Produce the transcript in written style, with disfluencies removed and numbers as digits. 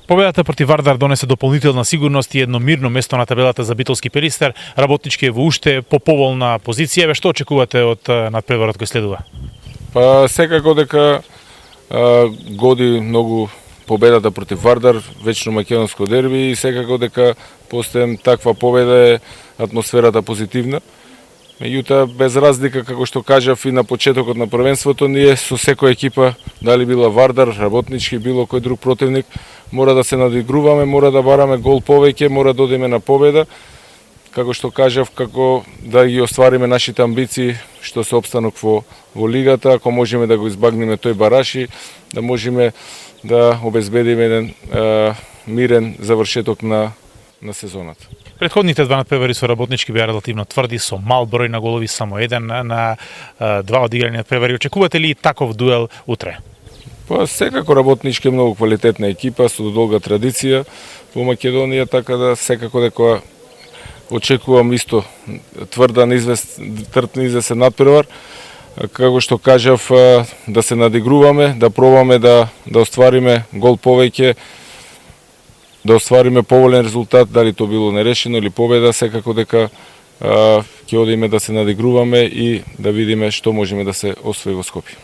Победата против Вардар донесе дополнителна сигурност и едно мирно место на табелата за Битолски Пелистер. Работнички е во уште поповолна позиција. Еве што очекувате од надпреварот кој следува? Па секако дека годи многу победата против Вардар, вечно македонско дерби, и секако дека после таква победа е атмосферата позитивна. Меѓутоа, без разлика, како што кажав и на почетокот на првенството, ние со секоја екипа, дали била Вардар, Работнички, било кој друг противник, мора да се надигруваме, мора да бараме гол повеќе, мора да одиме на победа. Како што кажав, како да ги оствариме нашите амбиции, што се опстанок во лигата, ако можеме да го избагнеме тој бараш и да можеме да обезбедиме еден мирен завршеток на сезоната. Претходните два надпревари со Работнички беа релативно тврди, со мал број на голови, само еден на два одиграни надпревари. Очекувате ли таков дуел утре? Па секако Работнички е многу квалитетна екипа со долга традиција во Македонија, така да секако дека очекувам исто тврд неизвестен надпревар. Како што кажав, да се надигруваме, да пробаме да оствариме гол повеќе, да оствариме поволен резултат, дали то било нерешено или победа, секако дека ќе одиме да се надигруваме и да видиме што можеме да се освои во Скопје.